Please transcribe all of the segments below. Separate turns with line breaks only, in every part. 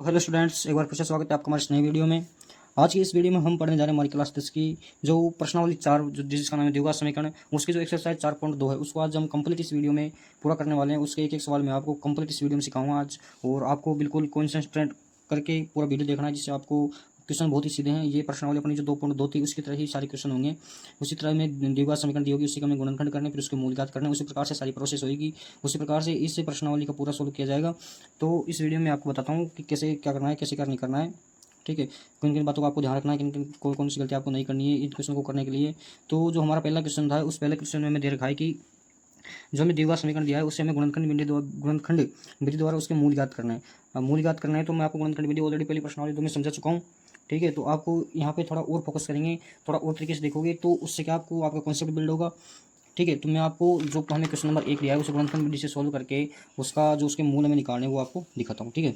Hello students, एक बार फिर से स्वागत है आपका हमारे इस नई वीडियो में। आज की इस वीडियो में हम पढ़ने जा रहे हैं हमारी क्लास 10 की जो प्रश्नावली 4 जो जिसका नाम है द्विघात समीकरण, उसकी जो एक्सरसाइज 4.2 है उसको आज हम कंप्लीट इस वीडियो में पूरा करने वाले हैं। उसके एक एक सवाल मैं आपको कंप्लीट इस वीडियो में सिखाऊंगा आज, और आपको बिल्कुल कॉन्सेंट्रेट करके पूरा वीडियो देखना है, जिससे आपको क्वेश्चन बहुत ही सीधे हैं। ये प्रश्नावली अपनी जो 2.2 थी उसकी तरह ही सारे क्वेश्चन होंगे। उसी तरह में द्विघात समीकरण दी होगी, उसी का हमें गुणनखंड करने, फिर उसके मूल ज्ञात करने, उसी प्रकार से सारी प्रोसेस होगी। उसी प्रकार से इस प्रश्नावली का पूरा सोल्व किया जाएगा। तो इस वीडियो में आपको बताता हूँ कि कैसे क्या करना है, कैसे क्या नहीं करना है। ठीक है, किन किन बातों का आपको ध्यान रखना है, किन किन कौन कौन सी गलती आपको नहीं करनी है इन क्वेश्चन को करने के लिए। तो जो हमारा पहला क्वेश्चन था, उस पहले क्वेश्चन में हमें दे रखा है कि जो हमें द्विघात समीकरण दिया है उससे हमें गुणनखंड विधि द्वारा उसके मूल ज्ञात करना है। अब मूल ज्ञात करना है तो मैं आपको गुणनखंड विधि ऑलरेडी पहली प्रश्नावली 2 में समझा चुका हूँ। ठीक है, तो आपको यहाँ पे थोड़ा और फोकस करेंगे, थोड़ा और तरीके से देखोगे तो उससे क्या आपको आपका कॉन्सेप्ट बिल्ड होगा। ठीक है, तो मैं आपको जो हमें क्वेश्चन नंबर 1 दिया है उसे गुणनखंड विधि से सोल्व करके उसका जो उसके मूल हमें निकालने वो आपको दिखाता हूँ। ठीक है,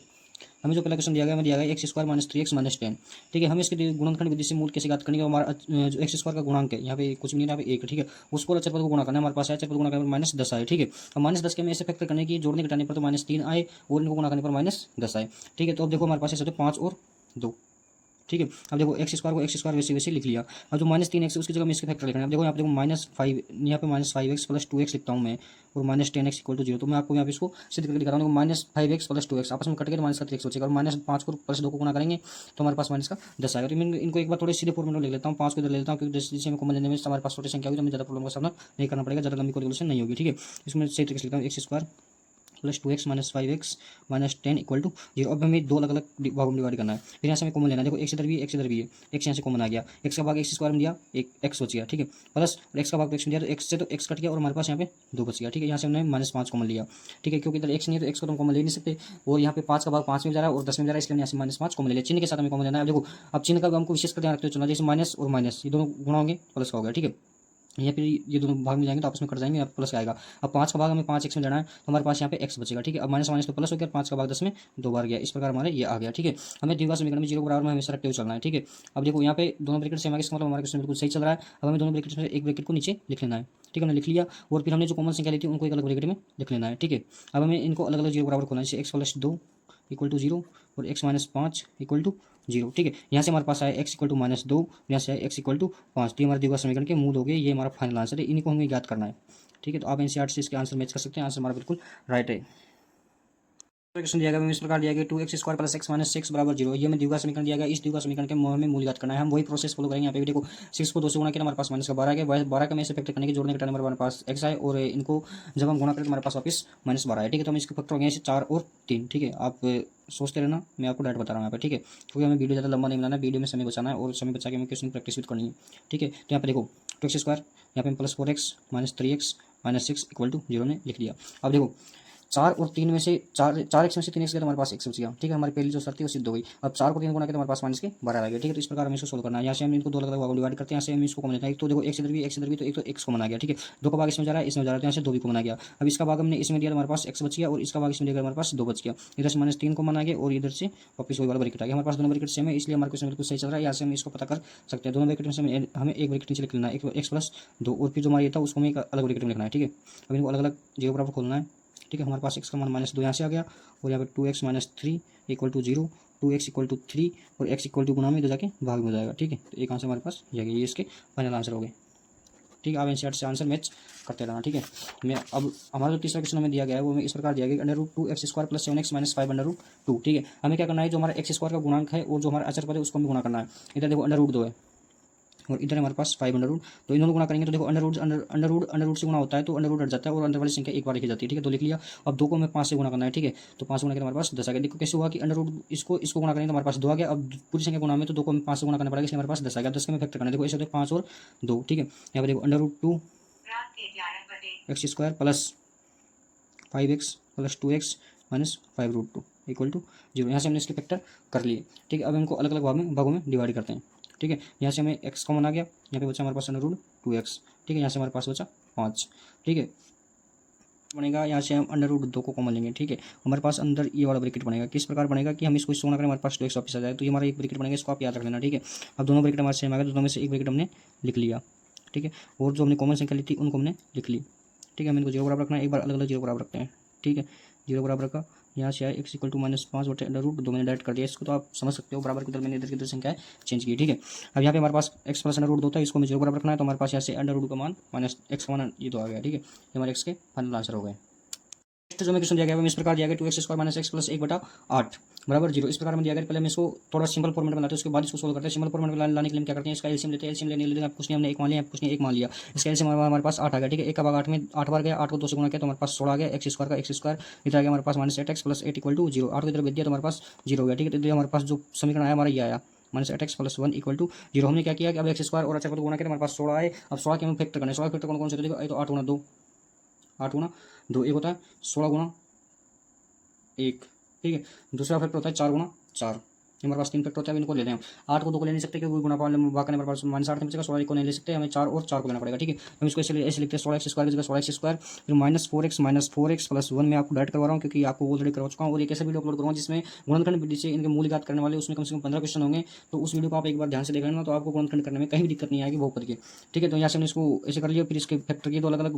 हमें जो पहला क्वेश्चन दिया गया हमें दिया गया x square minus 3x minus 10। ठीक है, हमें इसके गुणनखंड विधि से मूल कैसे ज्ञात करनी है। हमारा जो एक्स स्क्वायर का गुणांक है यहाँ पे कुछ भी नहीं है, यहाँ पे 1। ठीक है, उसको अचर पद को गुणा करना है। हमारे पास है अचर पद गुणा करने पर माइनस 10 आए। ठीक है, अब माइनस 10 के हमें ऐसे फैक्टर करने की जोड़ने घटाने पर तो माइनस 3 आए और इनको गुणा करने पर माइनस 10 आए। ठीक है, तो अब देखो हमारे पास ऐसे 5 और 2। ठीक है, अब देखो एक्स स्क्वायर को एक्स स्क्वायर वैसे वैसे लिख लिया। अब जो माइनस 3x उसकी जगह में इसके फैक्टर लिखना है। अब देखो यहाँ पे देखो -5, यहाँ पे -5x प्लस 2x लिखता हूँ मैं, और -10x इक्वल टू 0। तो मैं आपको यहाँ पे इसको सिद्ध करके दिखा रहा हूँ। -5x प्लस 2x आपस में कट के माइनस का 3x बचेगा, और -5 को प्लस 2 को गुणा करेंगे तो हमारे पास माइनस का 10 आएगा। तो मैं इनको एक बार थोड़े सीधे फॉर्मेट में लिख लेता हूँ। 5 को इधर ले लेता हूँ क्योंकि जिससे में कॉमन लेने में हमारे पास छोटी संख्या होगी तो हमें ज़्यादा प्रॉब्लम का सामना नहीं करना पड़ेगा, ज़्यादा लंबी कैलकुलेशन नहीं होगी। ठीक है, इसमें सही तरीके से लिखता हूँ x square plus 2x minus 5x minus 10 equal to 0। अब हमें दो अलग अलग भागों में डिवाइड करना है। फिर यहाँ से हमें कॉमन लेना है। देखो एक्स इधर भी है, एक्स इधर भी है, एक्स यहाँ से कॉमन आ गया। एक्स का भाग एक्स स्क्वायर में दिया, एक एक्स बच गया। ठीक है, प्लस एक्स का भाग एक्स में दिया तो एक्स से तो एक्स कट गया और हमारे पास यहाँ पे 2 बच गया। ठीक है, यहाँ से हमने -5 कॉमन लिया। ठीक है, क्योंकि इधर एक्स नहीं है तो एक्स को तो हम कॉमन ले नहीं सकते, और यहाँ पे 5 का भाग 5 में जा रहा है और 10 में जा रहा है, इसलिए यहाँ से -5 कॉमन ले लिया। चिन्ह के साथ हमें कॉमन लेना है। देखो अब चिन्ह का हमको विशेष कर ध्यान रखते हुए चलना, जैसे माइनस और माइनस ये दोनों गुणा होंगे प्लस का हो गया। ठीक है, या फिर ये दोनों भाग में जाएंगे तो आपस में कट जाएंगे, यहाँ प्लस आएगा। अब 5 का भाग हमें 5x में जाना है तो हमारे पास यहाँ पे x बचेगा। ठीक है, अब माइनस माइनस तो प्लस हो गया, 5 का भाग 10 में 2 बार गया, इस प्रकार हमारे ये आ गया। ठीक है, हमें द्विघात समीकरण में 0 बराबर में हमेशा रखते हुए चलना है। ठीक है, अब देखो यहाँ पे दोनों ब्रैकेट से हमारे इसका मतलब हमारा क्वेश्चन बिल्कुल सही चल रहा है। अब हमें दोनों ब्रैकेट में एक ब्रैकेट को नीचे लिख लेना है। ठीक है, हमने लिख लिया, और फिर हमने जो कॉमन संख्या ली थी उनको एक अलग ब्रैकेट में लिख लेना है। ठीक है, अब हमें इनको अलग अलग 0 बराबर खोलना है, जैसे x प्लस 2 इक्वल टू 0 और x माइनस 5 इक्वल टू 0। ठीक है, यहाँ से हमारे पास आया x इक्वल टू -2, यहाँ से आया x इक्वल टू 5। तो ये हमारे द्विघात समीकरण के मूल हो गए, ये हमारा फाइनल आंसर है, इनको हमें ज्ञात करना है। ठीक है, तो आप एनसीईआरटी से इसके आंसर मैच कर सकते हैं, आंसर हमारा बिल्कुल राइट है। क्वेश्चन दिया गया हमें इस प्रकार दिया गया 2x square plus x minus 6 बराबर 0। ये हमें द्विघात समीकरण दिया गया, इस द्विघात समीकरण के हमें मूल ज्ञात करना है। हम वही प्रोसेस फॉलो करेंगे। यहाँ पे भी देखो 6 को 2 से गुणा किया हमारे पास माइनस का 12 आ गया, 12 का में से फैक्टर करने के जोड़ने के टाइम हमारे पास x आए, और इनको जब हम गुणा करें तो हमारे पास वापस -12 है। ठीक है, तो हम इसके फैक्टर हो गए 4 और 3। ठीक है, आप सोचते रहना, मैं आपको डायरेक्ट बता रहा हूँ यहाँ पे। ठीक है, क्योंकि हमें वीडियो ज़्यादा लंबा नहीं बनाना है, वीडियो में समय बचाना है, और समय बचा के हमें क्वेश्चन प्रैक्टिस भी करनी है। ठीक है, तो यहाँ पे देखो 2x स्क्वायर, यहाँ पे plus 4x minus 3x minus 6 equal to 0 ने लिख दिया। अब देखो 4 और 3 में से 4x में से 3x गया तो हमारे पास x बच गया। ठीक है, हमारी पहली जो शर्त थी वो सिद्ध हो गई। अब 4 को 3 गुणा किया तो हमारे पास माइनस के 12 आ गया। ठीक है, तो इस प्रकार हमें इसको सोल्व करना है। यहाँ से हम इनको दो अलग अलग भागों में डिवाइड करते हैं। यहाँ से हम इसको कॉमन लेते हैं, एक तो देखो x इधर भी तो एक तो x कॉमन आ गया। ठीक है, 2 का भाग इसमें जा रहा है, इसमें जा रहा है, तो यहाँ से 2 भी कॉमन आ गया। अब इसका भाग हमने इसमें दिया तो हमारे पास x बच गया, और इसका भाग इसमें दिया हमारे पास 2 बच गया। इधर से -3 कॉमन आ गया, और इधर से वापस वही वाला ब्रैकेट आ गया। हमारे पास दोनों ब्रैकेट सेम है, इसलिए हमारे क्वेश्चन बिल्कुल सही चल रहा है। यहाँ से हम इसको पता कर सकते हैं। दोनों ब्रैकेट में से हमें एक ब्रैकेट नीचे लिख लेना है, x प्लस 2, और फिर जो हमारा ये था उसको हमें एक अलग ब्रैकेट में लिखना है। ठीक है, अब इनको अलग अलग 0 बराबर खोलना है। ठीक है, हमारे पास x का मान -2 यहाँ से आ गया, और यहाँ पे 2x minus 3 equal to 0, 2x equal to 3, और x इक्वल टू गुणा में इधर जाके भाग में हो जाएगा। ठीक है, तो एक आंसर हमारे पास ये इसके फाइनल आंसर हो गए। ठीक है, आप एनसीईआरटी से आंसर मैच करते रहना। ठीक है, मैं अब हमारा जो तीसरा क्वेश्चन हमें दिया गया है वो हमें इस प्रकार दिया गया √2x square plus 7x minus 5/2। ठीक है, हमें क्या करना है, जो हमारा x स्क्वायर का गुणांक है और जो हमारा अचर पद है उसको हमें गुणा करना है। इधर देखो √2 है और इधर हमारे पास 5/√, तो इन दोनों गुणा करेंगे तो देखो अंडर रूट से गुणा होता है तो अंडर रूट हट जाता है और अंदर वाली संख्या एक बार लिखी जाती है। ठीक है, तो लिख लिया। अब 2 को हमें 5 से गुणा करना है। ठीक है, तो 5 गुणा करके हमारे पास 10 आ गया। देखो कैसे हुआ कि अंडर रूट इसको गुणा करेंगे तो हमारे पास 2 आ गया। अब पूरी संख्या गुणा में तो 2 को हमें 5 से गुणा करना पड़ेगा, इसलिए हमारे पास 10 आ गया। 10 का हमें फैक्टर करना है। देखो ऐसे होते हैं 5 और 2। ठीक है, यहाँ पर देखो √2 x square plus 5x plus 2x minus 5√2 equal to 0। यहाँ से हमने इसके फैक्टर कर लिए। ठीक है, अब इनको अलग अलग भागों में डिवाइड करते हैं। ठीक है, यहाँ से हमें x कॉमन आ गया, यहाँ पे बचा हमारे पास √2x। ठीक है, यहाँ से हमारे पास बचा 5। ठीक है, बनेगा, यहाँ से हम √2 को कॉमन लेंगे। ठीक है, हमारे पास अंदर ये वाला ब्रैकेट बनेगा। किस प्रकार बनेगा कि हम इसको सोना करें हमारे पास 2x वापस आ जाए, तो ये हमारा एक ब्रैकेट बनेगा, इसको आप याद रख लेना। ठीक है, अब दोनों ब्रैकेट हमारे सेम आ गए, दोनों में से एक ब्रैकेट हमने लिख लिया। ठीक है, और जो हमने कॉमन संख्या ली थी उनको हमने लिख ली। ठीक है, हम इनको 0 बराबर रखना है, एक बार अलग अलग 0 बराबर रखते हैं। ठीक है, 0 बराबर रखा, यहाँ से आया एक्स इक्वल टू -5/√2 मैंने डायरेक्ट कर दिया इसको, तो आप समझ सकते हो बराबर की तरफ मैंने इधर की तरफ संख्या चेंज की, ठीक है। अब यहाँ पे हमारे पास x प्लस √2 था, इसको हमें 0 बराबर रखना है, तो हमारे पास यहाँ से √2 का मान माइनस x का मान ये तो आ गया, ठीक है। ये हमारे x के फाइनल आंसर हो गए। नेक्स्ट जो हमें क्वेश्चन दिया गया है इस प्रकार दिया गया 2x² - x + 1/8 बराबर 0, इस प्रकार में दिया गया। पहले हम इसको थोड़ा सिंपल फॉर्मेट में लाते हैं, उसके बाद इसको सोल्व करते हैं। सिंपल फॉर्मेट में लाने के लिए हम क्या करते हैं, इसका एलसीएम लेते हैं। एलसीएम लेने के लिए कुछ नहीं, हमने 1 मान लिया, कुछ नहीं 1 मान लिया, इसका एलसीएम हमारे पास 8 आ गया, ठीक है। 1 का भाग 8 में 8 बार गया, 8 को 2 से गुणा किया तो हमारे पास 16 आ गया, x² का x², इधर आ गया हमारे पास -8x + 8 = 0, 8 को इधर भेज दिया तो हमारे पास 0 हो गया, ठीक है। तो हमारे पास जो समीकरण आया हमारा ये आया -8x + 1 = 0। हमने क्या किया कि अब x² और h को गुणा किया, हमारे पास 16 आए। अब 16 के हम फैक्टर करना है, 16 फैक्टर कौन से, देखो ये तो 8 × 2, 8 × 2 एक होता है 16 × 1, ठीक है। दूसरा फैक्टर होता है 4 × 4, हमारे पास 3 फैक्टर होता है, इनको ले लें हम। 8 को 2 को ले नहीं सकते क्योंकि गुणा बाकी हमारे पास -8 में बचेगा, 16 को नहीं ले सकते, हमें 4 और 4 को लेना पड़ेगा, ठीक है। हम इसको ऐसे लिखते हैं 16x² की जगह 16x², फिर -4x + 1 मैं आपको डायरेक्ट करवा रहा हूँ क्योंकि आपको ऑलरेडी करवा चुका हूँ। और एक ऐसा वीडियो अपलोड करूँगा जिसमें गुणनखंड विधि से इनके मूल ज्ञात करने वाले, उसमें कम से कम 15 क्वेश्चन होंगे, तो उस वीडियो को आप एक बार ध्यान से देख लेना, तो आपको गुणनखंड करने में कहीं भी दिक्कत नहीं आएगी बहुपद की, ठीक है। तो यहाँ से हमने इसको ऐसे कर लिया, फिर इसके फैक्टर किए दो अलग अलग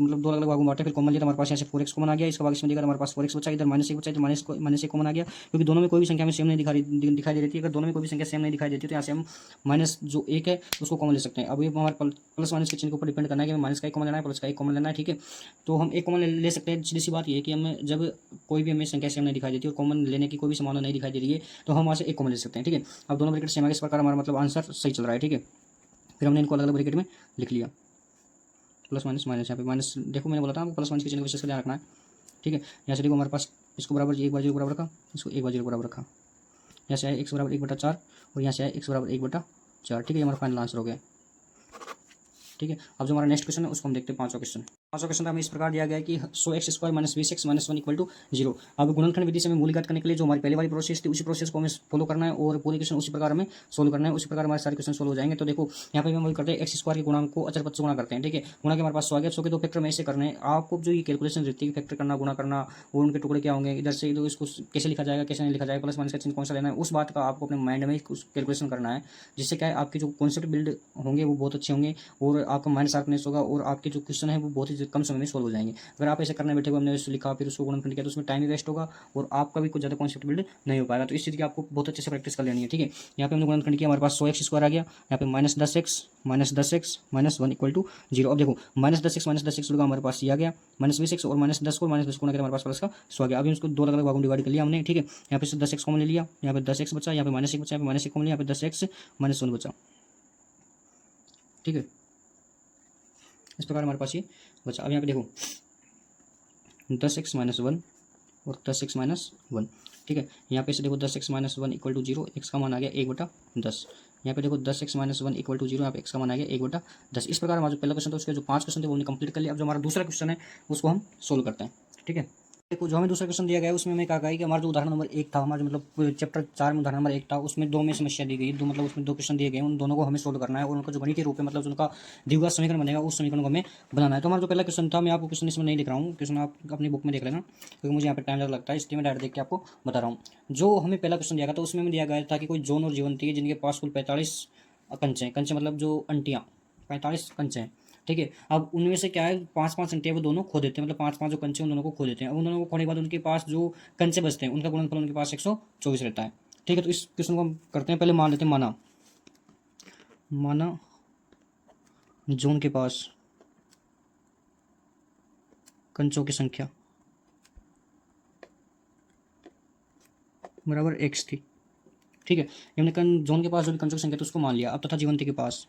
भागों में बांटे, फिर कॉमन लिया तो हमारे पास यहाँ से 4x कॉमन आ गया, इसका भाग इसमें दिया हमारे पास 4x बचा, इधर -1 बचा, इधर -1 कॉमन आ गया, क्योंकि दोनों में कोई भी संख्या में सेम नहीं दिखाई दे रही थी। अगर दोनों में कोई भी संख्या सेम नहीं दिखाई देती तो यहाँ से हम माइनस जो 1 है उसको कॉमन ले सकते हैं। अब ये हमारे प्लस माइनस के चिन्ह के ऊपर डिपेंड करना है कि हमें माइनस का 1 कॉमन लेना है, प्लस का 1 कॉमन लेना है, ठीक है। तो हम 1 कॉमन ले सकते हैं। सीधी सी बात ये है कि हमें जब कोई भी हमें संख्या सेम नहीं दिखाई देती और कॉमन लेने की कोई भी संभावना नहीं दिखाई दे रही है तो हम वहाँ से 1 कॉमन ले सकते हैं, ठीक है। अब दोनों ब्रैकेट सेम है, इस प्रकार हमारा मतलब आंसर सही चल रहा है, ठीक है। फिर हमने इनको अलग अलग ब्रैकेट में लिख लिया, प्लस माइनस माइनस, यहाँ पे माइनस देखो मैंने बोला था आपको प्लस माइनस के चिन्ह को विशेष ध्यान रखना है, ठीक है। यहाँ से देखो हमारे पास इसको बराबर 1 बार 0 बराबर रखा, इसको 1 बार 0 बराबर रखा, यहाँ से आया x = 1/4 और यहाँ से आया x = 1/4, ठीक है। हमारा फाइनल आंसर हो गया, ठीक है। अब जो हमारा नेक्स्ट क्वेश्चन है उसको हम देखते हैं। पांचवा क्वेश्चन हमें इस प्रकार दिया गया है कि 100x² - 20x - 1 = 0। अब गुणनखंड विधि से हमें मूल ज्ञात करने के लिए जो हमारी पहले वाली प्रोसेस थी उसी प्रोसेस को हमें फॉलो करना है और पूरे क्वेश्चन उसी प्रकार हमें सोल्व करना है, उसी प्रकार हमारे सारे क्वेश्चन सोल्व हो जाएंगे। तो देखो यहाँ पे हम वही करते हैं, x² के गुणांक को अचर पद से गुणा करते हैं, ठीक है। गुणा के हमारे पास 100 आ गया, 100 के 2 फैक्टर में ऐसे करने हैं। आपको जो ये कैलकुलेशन रहती है फैक्टर करना, गुणा करना और उनके टुकड़े क्या होंगे, इधर से इधर इसको कैसे लिखा जाएगा, कैसे नहीं लिखा जाएगा, प्लस माइनस का चिन्ह कौन सा लेना है, उस बात का आपको अपने माइंड में कैलकुलेशन करना है, जिससे क्या है आपके जो कॉन्सेप्ट बिल्ड होंगे वो बहुत अच्छे होंगे और आपका माइंड शार्पनेस होगा और आपके जो क्वेश्चन है वो बहुत ही कम समय में सोल्व हो जाएंगे। अगर आप ऐसे करने बैठे हो, हमने उसको लिखा फिर उसको गुणनखंड किया तो उसमें टाइम ही वेस्ट होगा और आपका भी कुछ ज़्यादा कॉन्सेप्ट बिल्ड नहीं हो पाएगा। तो इस चीज़ की आपको बहुत अच्छे से प्रैक्टिस कर लेनी है, ठीक है। यहाँ पे हमने गुणनखंड किया, हमारे पास 100x² आ गया, यहाँ पे -10x - 1 = 0। अब देखो -10x - 10x हमारे पास ये आ गया, -20x और -10 को -10 को हमारे पास प्लस का 100 आ गया। अभी उसको दो अलग अलग भागों में डिवाइड कर लिया हमने, ठीक है। यहाँ पे 10x कॉमन ले लिया, यहाँ पे 10x बचा, यहाँ पे -1 बचा, यहाँ पे -1 कॉमन लिया, यहाँ पे 10x - 1 बचा, ठीक है। इस प्रकार हमारे पास ये बचा। अब यहाँ पे देखो 10x - 1 और 10x - 1, ठीक है। यहाँ पे से देखो 10x - 1 = 0, x का मान आ गया 1/10। यहाँ पे देखो 10x - 1 = 0, यहाँ पे x का मान आ गया 1/10। इस प्रकार हमारा जो पहला क्वेश्चन था उसके जो 5 क्वेश्चन थे वो हमने कंप्लीट कर लिया। अब जो हमारा दूसरा क्वेश्चन है उसको हम सोल्व करते हैं, ठीक है। देखो जो हमें दूसरा क्वेश्चन दिया गया है उसमें हमें कहा गया है कि हमारा जो उदाहरण नंबर 1 था, हमारा मतलब चैप्टर 4 में उदाहरण नंबर 1 था, उसमें 2 में समस्या दी गई, मतलब उसमें 2 क्वेश्चन दिए गए, उन दोनों को हमें सोल्व करना है और उनका जो गणितीय रूप है मतलब जो उनका द्विघात समीकरण बनेगा उस समीकरण को हमें बनाना है। तो हमारा जो पहला क्वेश्चन था, मैं आपको क्वेश्चन इसमें नहीं लिख रहा हूँ, क्वेश्चन आप अपनी बुक में देख लेना क्योंकि मुझे यहाँ पे टाइम ज़्यादा लगता है, इसलिए मैं डायरेक्ट देख के आपको बता रहा हूँ। जो हमें पहला क्वेश्चन दिया गया था उसमें हमें दिया गया था कि कोई जॉन और जीवंती है जिनके पास कुल 45 कंचे हैं, कंचे मतलब जो अंटियाँ 45 कंचे हैं, ठीक है। अब उनमें से क्या है 5-5 अंटियाँ वो दोनों खो देते हैं, मतलब 5-5 जो कंचे उन दोनों को खो देते हैं। अब उन दोनों को खोने के बाद उनके पास जो कंचे बचते हैं उनका गुणनफल उनके पास 124 रहता है, ठीक है। तो इस क्वेश्चन को हम करते हैं, पहले मान लेते हैं माना जॉन के पास कंचों की संख्या बराबर x थी, ठीक है। हमने जॉन के पास जो भी कंचों की संख्या थी उसको मान लिया। अब तथा जीवंती के पास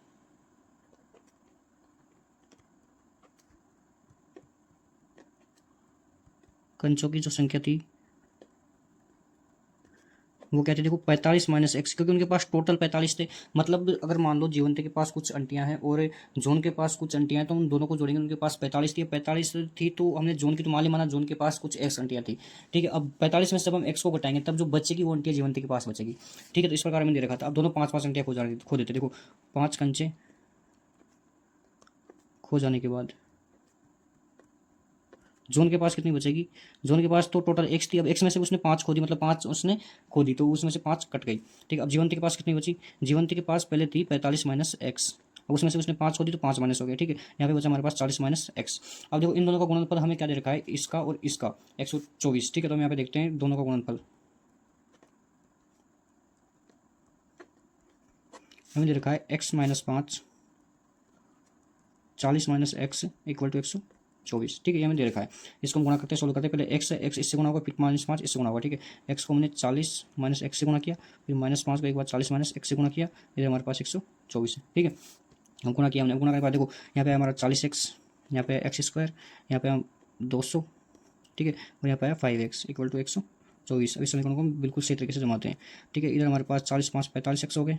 कंचों की जो संख्या थी वो क्या थी, देखो 45 - x, क्योंकि उनके पास टोटल 45 थे। मतलब अगर मान लो जीवंती के पास कुछ अंटियां हैं और जॉन के पास कुछ अंटियां हैं तो उन दोनों को जोड़ेंगे, उनके पास 45 थी। 45 थी तो हमने जॉन की तो मान ली, माना जॉन के पास कुछ x अंटियां थी, ठीक है। अब 45 में से जब हम x को घटाएंगे तब जो बचेगी वो अंटियां जीवंती के पास बचेगी, ठीक है। तो इस प्रकार मैंने दे रखा था। अब दोनों 5-5 अंटियां खो देते, देखो 5 कंचे खो जाने के बाद जॉन के पास कितनी बचेगी, जॉन के पास तो टोटल x थी, अब x में से उसने 5 खो दी, मतलब 5 उसने खो दी तो उसमें से 5 कट गई, ठीक है। अब जीवंती के पास कितनी बची, जीवंती के पास पहले थी 45 - x अब उसमें से उसने 5 छोड़ दी तो 5 माइनस हो गया, ठीक है। यहाँ पे बचा हमारे पास 40 माइनस एक्स। अब देखो इन दोनों का गुणनफल हमें क्या दे रखा है, इसका और इसका 124, ठीक है। तो हम यहाँ पे देखते हैं दोनों का गुणनफल हमें दे रखा है x minus 5 40 minus x equal to 124, ठीक है। ये हमें दे रखा है। इसको हम गुणा करते हैं, सोल्व करते हैं। पहले x इससे गुणा होगा, फिर माइनस 5 इससे गुणा होगा, ठीक है। x को हमने 40 माइनस एक्स से गुणा किया, फिर माइनस 5 को एक बार 40 माइनस एक्स से गुणा किया, फिर हमारे पास 124 है, ठीक है। हम गुणा किया, हमने गुणा करके बाद देखो यहाँ पे हमारा 40x, यहाँ पे एक्स स्क्वायर, यहाँ पे हम 200, ठीक है, और यहाँ पे आया 5x इक्वल टू 124। अब इस समीकरण को हम बिल्कुल सही तरीके से जमाते हैं, ठीक है। इधर हमारे पास 40 5 45x हो गए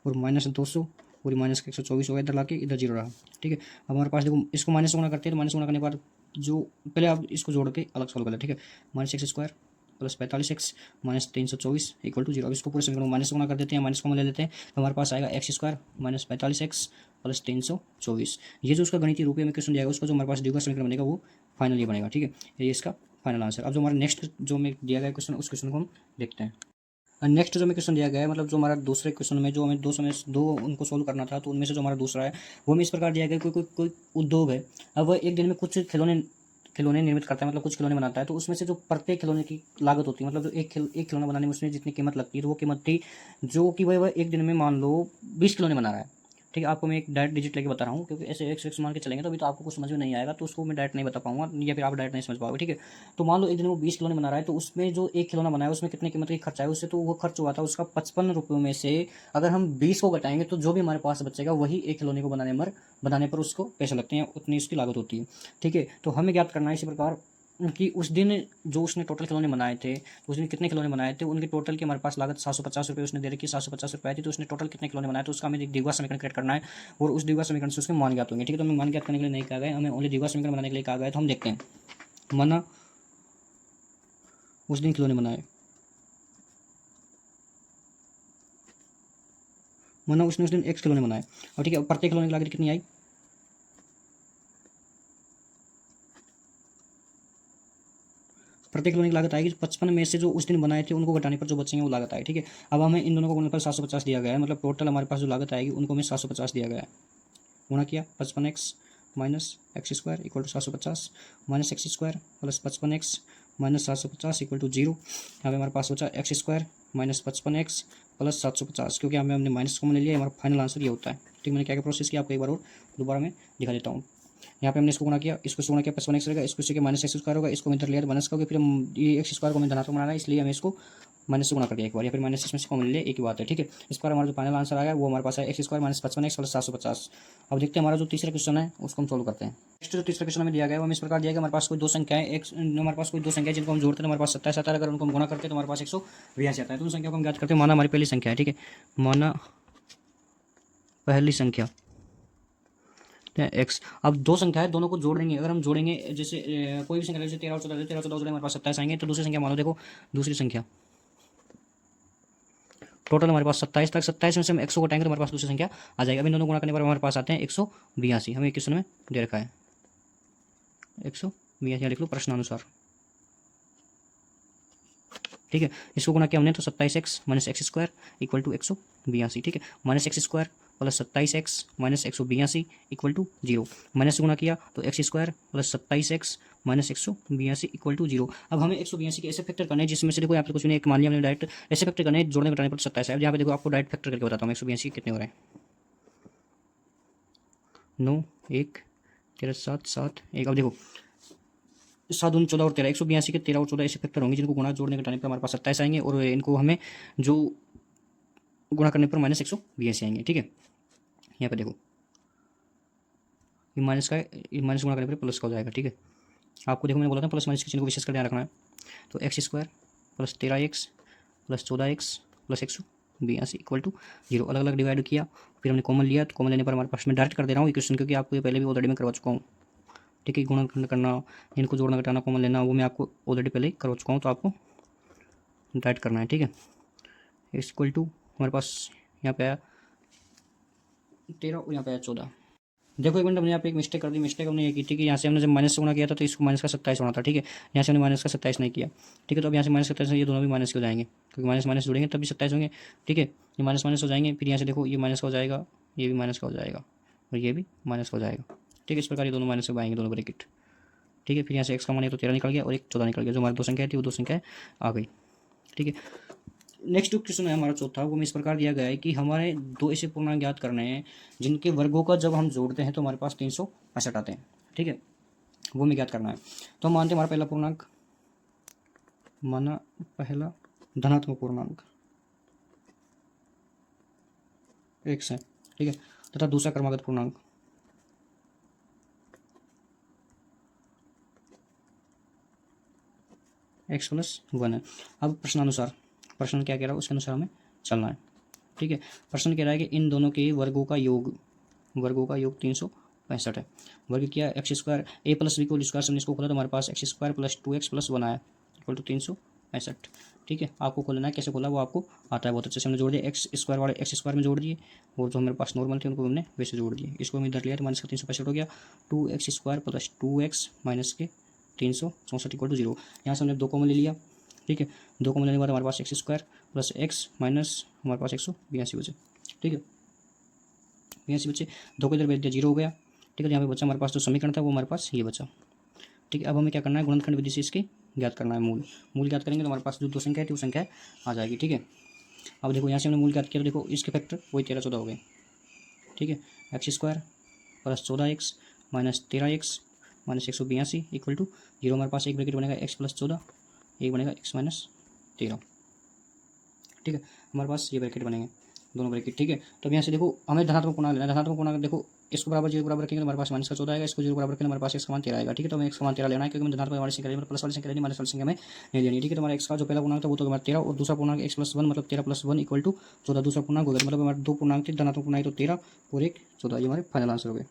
और माइनस 200 और माइनस का 124 हो गया, इधर लाके इधर 0 रहा, ठीक है। अब हमारे पास देखो इसको माइनस गुणा करते हैं, तो माइनस गुणा करने के बाद जो पहले आप इसको जोड़ के अलग सॉल्व कर लें, ठीक है। Minus x square plus 45x minus 324 equal to 0। अब इसको पूरे समीकरण में माइनस गुणा कर देते हैं, माइनस कॉमन ले लेते हैं, तो हमारे पास आएगा x square minus 45x plus 324। ये जो उसका गणितीय रूप में क्वेश्चन दिया उसका जो हमारे पास द्विघात समीकरण बनेगा वो फाइनल ये बनेगा, ठीक है। ये इसका फाइनल आंसर। अब जो हमारा नेक्स्ट जो में दिया गया क्वेश्चन, उस क्वेश्चन को हम देखते हैं। नेक्स्ट जो हमें क्वेश्चन दिया गया है, मतलब जो हमारा दूसरे क्वेश्चन में जो हमें दो उनको सोल्व करना था, तो उनमें से जो हमारा दूसरा है वो हमें इस प्रकार दिया गया है। कोई उद्योग है, अब वह एक दिन में कुछ खिलौने निर्मित करता है, मतलब कुछ खिलौने बनाता है। तो उसमें से जो प्रत्येक खिलौने की लागत होती है, मतलब जो एक खिलौना बनाने में उसमें जितनी कीमत लगती है, तो वो कीमत थी जो कि वह एक दिन में मान लो 20 खिलौने बना रहा है, ठीक है। आपको मैं एक डायरेक्ट डिजिट लेके बता रहा हूँ, क्योंकि ऐसे एक मान के चलेंगे तो अभी तो आपको कुछ समझ में नहीं आएगा, तो उसको मैं डायरेक्ट नहीं बता पाऊंगा, या फिर आप डायरेक्ट नहीं समझ पाओगे, ठीक है। तो मान लो एक दिन वो 20 खिलौने बना रहा है, तो उसमें जो एक खिलौना बनाया उसमें कितने कीमत की खर्चा है उससे, तो वो खर्च हुआ था उसका 55 रुपये में से अगर हम 20 को घटाएंगे तो जो भी हमारे पास बचेगा वही एक खिलौने को बनाने पर उसको पैसे लगते हैं, उतनी उसकी लागत होती है, ठीक है। तो हमें ज्ञात करना है इसी प्रकार कि उस दिन जो उसने टोटल खिलौने बनाए थे, तो उस दिन कितने खिलौने बनाए थे, उनके टोटल की हमारे पास लागत 750 रुपये उसने दे रखी, 750 रुपये आई थी। तो उसने टोटल कितने खिलौने बनाए, तो उसका हमें एक द्विघात समीकरण क्रिएट करना है, और उस द्विघात समीकरण से उसके मान ज्ञात होंगे, ठीक है। तो हमें मान ज्ञात करने के लिए नहीं कहा गया, हमें ओनली द्विघात समीकरण बनाने के लिए कहा गया। तो हम देखते हैं, माना उस दिन खिलौने बनाए, माना उसने उस दिन x खिलौने बनाए, और ठीक है, प्रत्येक खिलौने की लागत कितनी आई, प्रत्येक खिलौने की लागत आएगी 55 में से जो उस दिन बनाए थे उनको घटाने पर जो बचेंगे वो लागत आएगी, ठीक है। अब हमें इन दोनों को गुणनफल 750 दिया गया है, मतलब टोटल हमारे पास जो लागत आएगी उनको हमें 750 दिया गया है। गुणा किया 55x minus x square equal to 750 minus x square plus 55x minus 750 equal to 0। यहाँ पे हमारे पास बचा x square minus 55x plus 750, क्योंकि हमें हमने माइनस कॉमन ले लिया, हमारा फाइनल आंसर ये होता है, ठीक। मैंने क्या क्या प्रोसेस किया आपको एक बार और दोबारा मैं दिखा देता हूँ। यहाँ पे हमने इसको गुणा किया, इसको गुणा किया, +1x रहेगा, इसको इसके माइनस एक्स स्क्वायर होगा, इसको इधर लिया माइनस का होगा, फिर हम ये एक्स स्क्वायर को हमें धनात्मक बनाना है, इसलिए हमें इसको माइनस से गुणा कर दिया एक बार, या फिर माइनस इसमें से कॉमन ले लिया, एक ही बात है, ठीक है। इस पर हमारा जो फाइनल आंसर आया वो हमारे पास है x square minus 55x plus 750। अब देखते हैं हमारा जो तीसरा क्वेश्चन है उसको हम सोल्व करते हैं। नेक्स्ट जो तीसरा क्वेश्चन हमें दिया गया है वो हमें इस प्रकार दिया गया, हमारे पास कोई दो संख्याएं हमारे पास कोई दो संख्या जिनको हम जोड़ते हैं हमारे पास 27 आता है, अगर उनको हम गुणा करते हैं तो हमारे पास 182 आता है। तो उन संख्या को हम ज्ञात करते हैं। माना हमारी पहली संख्या है, ठीक है, माना पहली संख्या एक्स। अब दो संख्या है, दोनों को जोड़ देंगे, अगर हम जोड़ेंगे जैसे कोई भी संख्या, जैसे 13 और 14, 13 और 14 जोड़े हमारे पास 27 आएंगे। तो दूसरी संख्या मानो, देखो दूसरी संख्या टोटल हमारे पास 27 तक, 27 में से हम 100 को घटाएंगे तो हमारे पास दूसरी संख्या आ जाएगी। अब इन दोनों गुणा करने पर हमारे पास आते हैं 182, हमें क्वेश्चन में दे रखा है 182, लिख लो प्रश्नानुसार, ठीक है। इसको गुणा किया हमने तो 27x minus x square equal to 182, ठीक है। Minus x square plus 27x minus 182 equal to 0। Minus से गुणा किया तो x square plus 27x minus 182 equal to 0। अब हमें 182 के ऐसे फैक्टर करने हैं जिसमें से देखो यहाँ पे कुछ नहीं, एक मान लिया हमने डायरेक्ट ऐसे फैक्टर करने हैं, जोड़ने घटाने पर 27 है। अब यहाँ पे देखो आपको डायरेक्ट फैक्टर करके बताता हूँ 182 कितने हो रहे हैं, 9 1 13 7 7 1। अब देखो 7 दूनी 14 और 13, 182 के 13 और 14 ऐसे फैक्टर होंगे जिनको गुणा जोड़ने घटाने पर हमारे पास 27 आएंगे, और इनको हमें जो गुणा करने पर माइनस 182 आएंगे, ठीक है। यहाँ पे देखो ये माइनस का है, ये माइनस गुणा करने पर प्लस का हो जाएगा, ठीक है। आपको देखो मैंने बोला था प्लस माइनस के चिन्ह को विशेष कर ध्यान रखना है। तो x square plus 13x plus 14x plus 182 equal to 0। अलग अलग डिवाइड किया, फिर हमने कॉमन लिया, तो कॉमन लेने पर हमारे पास में डायरेक्ट कर दे रहा हूँ ये क्वेश्चन, क्योंकि आपको ये पहले भी ऑलरेडी मैं करवा चुका हूँ, ठीक है। गुणा करना, इनको जोड़ना घटाना, कॉमन लेना, वो मैं आपको ऑलरेडी पहले ही करवा चुका हूँ, तो आपको डायरेक्ट करना है, ठीक है। इक्वल टू हमारे पास यहाँ पे आया 13 और यहाँ पे आया 14। देखो एक मिनट, हमने यहाँ पे एक मिस्टेक कर दी। मिस्टेक हमने ये की थी कि यहाँ से हमने जब माइनस से गुणा किया था तो इसको माइनस का 27 होना था, ठीक है। यहाँ से हमने माइनस का 27 नहीं किया, ठीक है। तो अब यहाँ से माइनस 27 ये दोनों भी माइनस के हो जाएंगे, क्योंकि माइनस माइनस जोड़ेंगे तब भी 27 होंगे, ठीक है। ये माइनस माइनस हो जाएंगे, फिर यहाँ से देखो ये माइनस का हो जाएगा, ये भी माइनस का हो जाएगा, और ये भी माइनस हो जाएगा। ठीक है, इस प्रकार ये दोनों माइनस में आएंगे दोनों ब्रैकेट। ठीक है, फिर यहाँ से x का मान तो 13 निकल गया और एक 14 निकल गया, जो हमारी दो संख्या थी वो दो संख्या आ गई। ठीक है, नेक्स्ट जो क्वेश्चन है हमारा चौथा, वो में इस प्रकार दिया गया है कि हमारे दो ऐसे पूर्णांक ज्ञात करने हैं जिनके वर्गों का जब हम जोड़ते हैं तो हमारे पास 365 आते हैं। ठीक है, वो हमें ज्ञात करना है। तो हम मानते हैं हमारा पहला पूर्णांक, माना पहला धनात्मक पूर्णांक x है। ठीक है, तथा दूसरा क्रमागत पूर्णांक x+1 है। अब प्रश्नानुसार, प्रश्न क्या कह रहा है उसके अनुसार हमें चलना है। ठीक है, प्रश्न कह रहा है कि इन दोनों के वर्गों का योग 365 है। वर्ग किया x² a + b को स्क्वायर से इसको खोला तो हमारे पास x² + 2x + 1 आया इक्वल टू 365। ठीक है, आपको खोलना है, कैसे खोला वो आपको आता है बहुत अच्छे से। हमने जोड़ दिया x² वाले x² में जोड़ दिए, और जो हमारे पास नॉर्मल थे उनको हमने वैसे जोड़ दिए। इसको हम इधर लिया तो माइनस का 365 हो गया। 2x² + 2x माइनस के 364 इक्वल टू 0। यहाँ से हमने 2 कॉमन ले लिया। ठीक है, 2 कॉमन लेने के बाद हमारे पास x² + x माइनस हमारे पास 182 बचे। ठीक है, 82 बचे, 2 को इधर भेज दिया, 0 हो गया। ठीक है, यहाँ पे बचा हमारे पास जो समीकरण था वो हमारे पास ये बचा। ठीक है, अब हमें क्या करना है, गुणनखंड विधि से इसके ज्ञात करना है। मूल ज्ञात करेंगे तो हमारे पास जो दो संख्या थी वो संख्या आ जाएगी। ठीक है, अब देखो यहाँ से हमने मूल ज्ञात किया तो देखो इसके फैक्टर वही 13-14 हो गए। ठीक है, x² + 14x minus 13x minus 182 equal to 0। हमारे पास एक ब्रैकेट बनेगा x + 14, एक बनेगा x - 13। ठीक है, हमारे पास ये ब्रैकेट बनेंगे दोनों ब्रैकेट। ठीक है, तो अब यहाँ से देखो हमें धनात्मक पूर्णांक लेना है। धनात्मक पूर्णांक देखो, इसको बराबर 0 बराबर रखेंगे तो हमारे पास माइनस का 14 आएगा, इसको 0 बराबर रखेंगे तो हमारे पास x का मान 13 आएगा। ठीक है, तो हमें x का मान 13 लेना है क्योंकि हमें धनात्मक वाली संख्या लेनी है, प्लस वाली संख्या लेनी, माइनस वाली संख्या में नहीं लेनी। ठीक है, तो हमारा x का जो पहला पूर्णांक था वो तो हमारा 13 और दूसरा पूर्णांक x+1 मतलब 13 + 1 इक्वल टू 14 दूसरा पूर्णांक हो गया। मतलब हमारे दो पूर्णांक थे, धनात्मक पूर्णांक तो 13 और एक 14। ये हमारे फाइनल आंसर हो गए।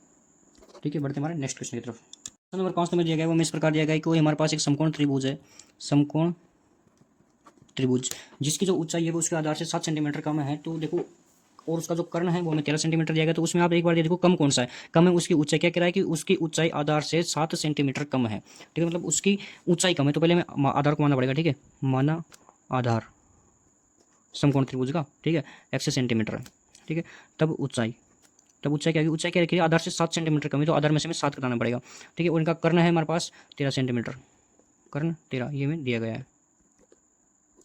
ठीक है, बढ़ते हमारे नेक्स्ट क्वेश्चन की तरफ। क्वेश्चन नंबर 5 में दिया गया है वो हमें इस प्रकार दिया गया है कि हमारे पास एक समकोण त्रिभुज है, समकोण त्रिभुज जिसकी जो ऊंचाई है वो उसके आधार से 7 सेंटीमीटर कम है। तो देखो, और उसका जो कर्ण है वो हमें 13 सेंटीमीटर दिया गया। तो उसमें आप एक बार ये देखो कम कौन सा है, कम है उसकी ऊंचाई। क्या कह रहा है कि उसकी ऊंचाई आधार से 7 सेंटीमीटर कम है। ठीक है, मतलब उसकी ऊंचाई कम है। तो पहले हमें आधार को मानना पड़ेगा। ठीक है, माना आधार समकोण त्रिभुज का। ठीक है, x सेंटीमीटर है। ठीक है, तब ऊंचाई क्या है, ऊंचाई क्या रखी है, आधार से 7 सेंटीमीटर कम है तो आधार में से हमें 7 घटाना पड़ेगा। ठीक है, उनका कर्ण है हमारे पास 13 सेंटीमीटर, कर्ण 13 ये हमें दिया गया है।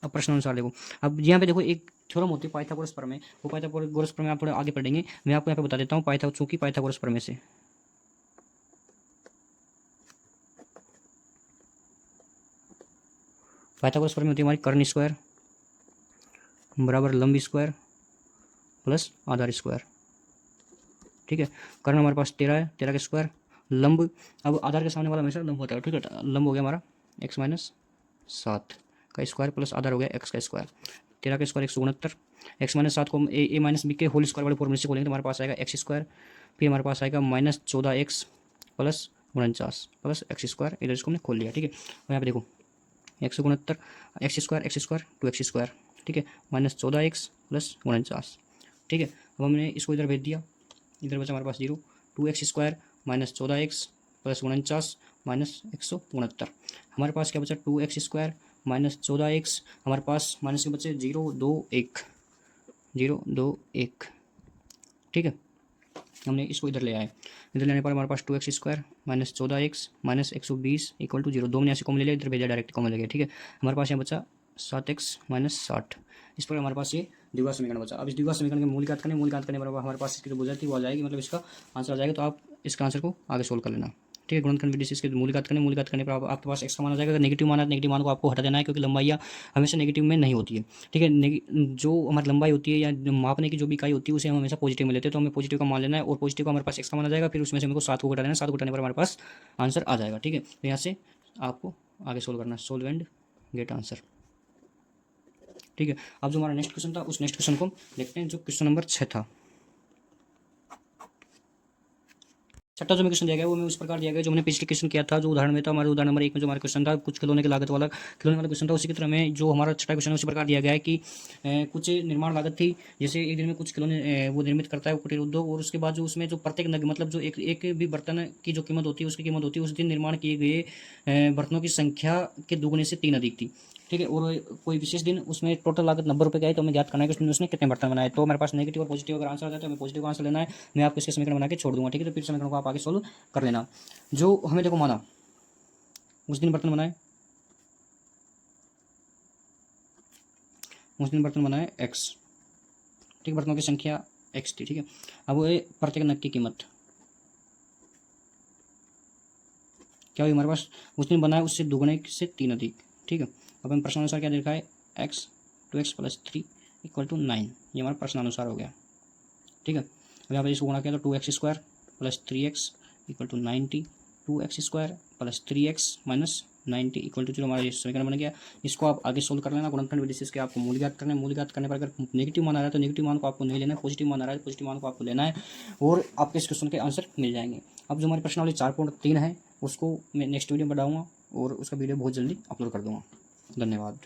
अब प्रश्न अनुसार देखो, अब यहाँ पे देखो एक थ्योरम होती है पाइथागोरस प्रमेय। वो पाइथागोरस प्रमेय आप थोड़ा आगे पढ़ेंगे, मैं आपको यहाँ पे बता देता हूँ। चूंकि पाइथागोरस प्रमेय से पाइथागोरस प्रमेय होती है हमारी कर्ण स्क्वायर बराबर लंब स्क्वायर प्लस आधार स्क्वायर। ठीक है, कर्ण हमारे पास 13 है, 13 का स्क्वायर, लंब, अब आधार के सामने वाला हमेशा लंब होता है। ठीक है, लंब हो गया हमारा x - 7 का स्क्वायर प्लस आधार हो गया x का स्क्वायर। 13 का स्क्वायर 169, x - 7 को हम a - b के होल स्क्वायर वाले फॉर्मूले से खोलेंगे तो हमारे पास आएगा x स्क्वायर, फिर हमारे पास आएगा -14x plus 49 plus x square. इधर इसको हमने खोल लिया। ठीक है, और यहाँ पे देखो 169 x स्क्वायर 2x स्क्वायर। ठीक है, -14x प्लस 49। ठीक है, अब हमने इसको इधर भेज दिया, इधर बचा हमारे पास 0, 2x square -14x plus 49 minus 169। हमारे पास क्या बचा, 2x स्क्वायर -14x, हमारे पास माइनस के बचे 0 2 1। ठीक है, हमने इसको इधर ले आए, इधर लेने पर हमारे पास 2x square -14x minus 120 equal to 0। 2 में यहाँ से कॉमन ले लिया, इधर भेजा डायरेक्ट कॉमन ले गया। ठीक है, हमारे पास यहाँ बचा 7x - 60। इस पर हमारे पास ये द्विघात समीकरण बचा। अब इस द्विघात समीकरण के मूल ज्ञात करने पर हमारे पास इसकी जो भुजा थी वो आ जाएगी, मतलब इसका आंसर आ जाएगा। तो आप इसका आंसर को आगे सोल्व कर लेना। ठीक है, गुणनखंड विधि से इसके मूल ज्ञात करने पर आपके पास x का मान आ जाएगा। अगर नेगेटिव मान है, नेगेटिव मान को आपको हटा देना है क्योंकि लंबाइयाँ हमेशा नेगेटिव में नहीं होती है। ठीक है, जो हमारी लंबाई होती है या मापने की जो भी इकाई होती है उसे हम हमेशा पॉजिटिव में लेते हैं। तो हमें पॉजिटिव का मान लेना है और पॉजिटिव का हमारे पास x का मान आ जाएगा। फिर उसमें से हमको 7 को घटा देना है, 7 को घटाने पर हमारे पास आंसर आ जाएगा। ठीक है, तो यहाँ से आपको आगे सोल्व करना है, सोल्व एंड गेट आंसर। ठीक है, अब जो हमारा नेक्स्ट क्वेश्चन था उस नेक्स्ट क्वेश्चन को देखते हैं, जो क्वेश्चन नंबर 6 था। छठा जो मैं क्वेश्चन दिया गया वो मैं उस प्रकार दिया गया जो मैंने पिछले क्वेश्चन किया था। जो उदाहरण में था, हमारे उदाहरण नंबर 1 में जो हमारा क्वेश्चन था कुछ खिलौने की लागत वाला क्वेश्चन था, उसी की तरह में जो हमारा छठा क्वेश्चन है उसी प्रकार दिया गया है कि कुछ निर्माण लागत थी। जैसे एक दिन में कुछ खिलौने वो निर्मित करता है कुटीर उद्योग, और उसके बाद जो उसमें जो प्रत्येक नग मतलब जो एक भी बर्तन की जो कीमत होती है उसकी कीमत होती है उस दिन निर्माण किए गए बर्तनों की संख्या के 2 गुने से 3 अधिक थी। ठीक है। और कोई विशेष दिन उसमें टोटल लागत 90 रुपये की आई तो हमें ज्ञात करना है कि उस दिन उसने कितने बर्तन बनाए। तो हमारे पास नेगेटिव और पॉजिटिव अगर आंसर आ जाए तो हमें पॉजिटिव आंसर लेना है। मैं आपको इसके समीकरण बना के छोड़ दूंगा, ठीक है। तो फिर समीकरण को आप आगे सोल्व कर लेना। जो हमें देखो माना उस दिन बर्तन बनाए, उस दिन बर्तन बनाए x, ठीक, बर्तनों की संख्या x थी, ठीक है। अब वो प्रत्येक नग की कीमत क्या हुई हमारे पास, उस दिन बनाए उससे दुगने से 3 अधिक, ठीक है। अब हम प्रश्नानुसार क्या देखा है, x 2x + 3 = 9, ये हमारा प्रश्नानुसार हो गया, ठीक है। अब यहाँ पर इसको गुणा किया तो 2x² + 3x = 90, 2x² + 3x - 90 = 0 हमारा ये समीकरण बन गया। इसको आप आगे सोल्व कर लेना गुणनखंड विधि से। इसके आपको मूल ज्ञात करना है। मूल ज्ञात करने पर अगर नेगेटिव मान आ रहा है तो नेगेटिव मान को आपको नहीं लेना है, पॉजिटिव मान आ रहा है पॉजिटिव मान को आपको लेना है, और आपके इस क्वेश्चन के आंसर मिल जाएंगे। अब जो हमारी प्रश्नावली 4.3 है उसको मैं नेक्स्ट वीडियो में बताऊँगा और उसका वीडियो बहुत जल्दी अपलोड कर दूँगा। धन्यवाद।